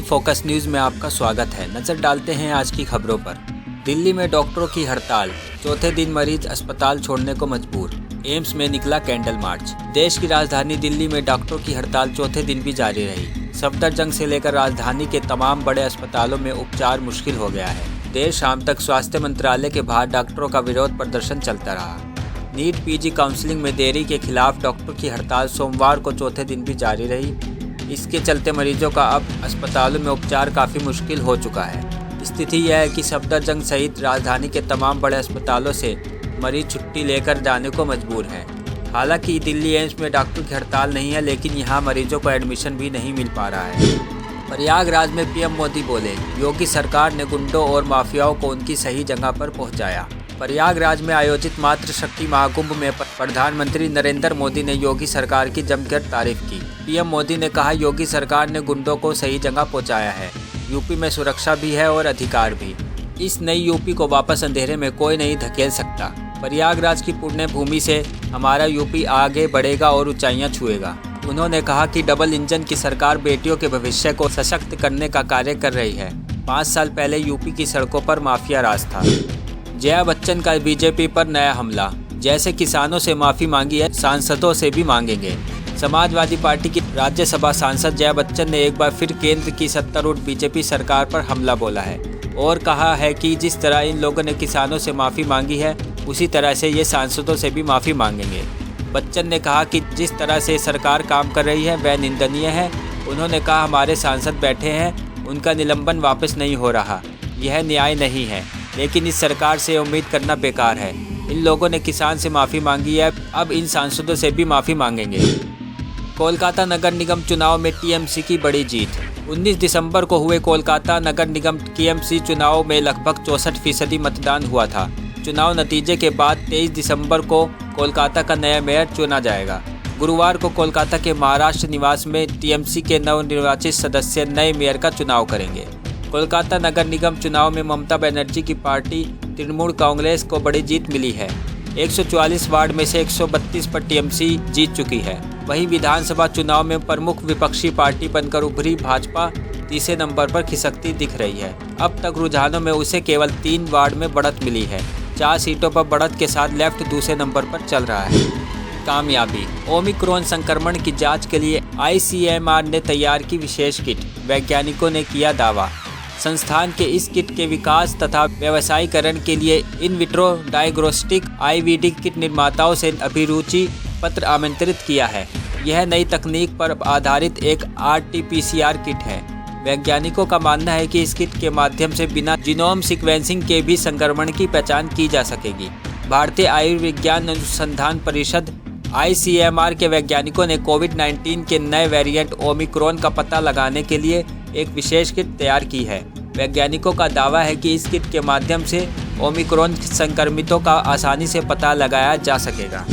Focus news में आपका स्वागत है। नजर डालते हैं आज की खबरों पर। दिल्ली में डॉक्टरों की हड़ताल, चौथे दिन मरीज अस्पताल छोड़ने को मजबूर। एम्स में निकला कैंडल मार्च। देश की राजधानी दिल्ली में डॉक्टरों की हड़ताल चौथे दिन भी जारी रही। सफदरजंग से लेकर राजधानी के तमाम बड़े अस्पतालों में उपचार मुश्किल हो गया है। देर शाम तक स्वास्थ्य मंत्रालय के बाहर डॉक्टरों का विरोध प्रदर्शन चलता रहा। नीट पीजी काउंसलिंग में देरी के खिलाफ डॉक्टरों की हड़ताल सोमवार को चौथे दिन भी जारी रही। इसके चलते मरीजों का अब अस्पतालों में उपचार काफ़ी मुश्किल हो चुका है। स्थिति यह है कि सफदरजंग सहित राजधानी के तमाम बड़े अस्पतालों से मरीज छुट्टी लेकर जाने को मजबूर हैं। हालांकि दिल्ली एम्स में डॉक्टर की हड़ताल नहीं है, लेकिन यहाँ मरीजों को एडमिशन भी नहीं मिल पा रहा है। प्रयागराज में पीएम मोदी बोले, योगी सरकार ने गुंडों और माफियाओं को उनकी सही जगह पर पहुँचाया। प्रयागराज में आयोजित मातृशक्ति महाकुंभ में प्रधानमंत्री नरेंद्र मोदी ने योगी सरकार की जमकर तारीफ की। पीएम मोदी ने कहा, योगी सरकार ने गुंडों को सही जगह पहुंचाया है। यूपी में सुरक्षा भी है और अधिकार भी। इस नई यूपी को वापस अंधेरे में कोई नहीं धकेल सकता। प्रयागराज की पुण्य भूमि से हमारा यूपी आगे बढ़ेगा और ऊंचाइयां छुएगा। उन्होंने कहा कि डबल इंजन की सरकार बेटियों के भविष्य को सशक्त करने का कार्य कर रही है। 5 साल पहले यूपी की सड़कों पर माफिया राज था। जया बच्चन का बीजेपी पर नया हमला। जैसे किसानों से माफ़ी मांगी है, सांसदों से भी मांगेंगे। समाजवादी पार्टी की राज्यसभा सांसद जया बच्चन ने एक बार फिर केंद्र की सत्तारूढ़ बीजेपी सरकार पर हमला बोला है और कहा है कि जिस तरह इन लोगों ने किसानों से माफ़ी मांगी है, उसी तरह से ये सांसदों से भी माफ़ी मांगेंगे। बच्चन ने कहा कि जिस तरह से सरकार काम कर रही है वह निंदनीय है। उन्होंने कहा, हमारे सांसद बैठे हैं, उनका निलंबन वापस नहीं हो रहा, यह न्याय नहीं है। लेकिन इस सरकार से उम्मीद करना बेकार है। इन लोगों ने किसान से माफ़ी मांगी है, अब इन सांसदों से भी माफ़ी मांगेंगे। कोलकाता नगर निगम चुनाव में टीएमसी की बड़ी जीत। 19 दिसंबर को हुए कोलकाता नगर निगम टीएमसी चुनाव में लगभग 64% मतदान हुआ था। चुनाव नतीजे के बाद 23 दिसंबर को कोलकाता का नया मेयर चुना जाएगा। गुरुवार को कोलकाता के महाराष्ट्र निवास में टीएमसी के नवनिर्वाचित सदस्य नए मेयर का चुनाव करेंगे। कोलकाता नगर निगम चुनाव में ममता बनर्जी की पार्टी तृणमूल कांग्रेस को बड़ी जीत मिली है। 144 वार्ड में से 132 पर टीएमसी जीत चुकी है। वहीं विधानसभा चुनाव में प्रमुख विपक्षी पार्टी बनकर उभरी भाजपा तीसरे नंबर पर खिसकती दिख रही है। अब तक रुझानों में उसे केवल 3 वार्ड में बढ़त मिली है। 4 सीटों पर बढ़त के साथ लेफ्ट दूसरे नंबर पर चल रहा है। कामयाबी। ओमिक्रॉन संक्रमण की जांच के लिए आईसीएमआर ने तैयार की विशेष किट। वैज्ञानिकों ने किया दावा। संस्थान के इस किट के विकास तथा व्यवसायीकरण के लिए in vitro diagnostic IVD kit निर्माताओं से अभिरुचि पत्र आमंत्रित किया है। यह नई तकनीक पर आधारित एक आरटीपीसीआर किट है। वैज्ञानिकों का मानना है कि इस किट के माध्यम से बिना जीनोम सीक्वेंसिंग के भी संक्रमण की पहचान की जा सकेगी। भारतीय आयुर्विज्ञान अनुसंधान परिषद आईसीएमआर के वैज्ञानिकों ने कोविड-19 के नए वेरिएंट ओमिक्रॉन का पता लगाने के लिए एक विशेष किट तैयार की है। वैज्ञानिकों का दावा है कि इस किट के माध्यम से ओमिक्रॉन संक्रमितों का आसानी से पता लगाया जा सकेगा।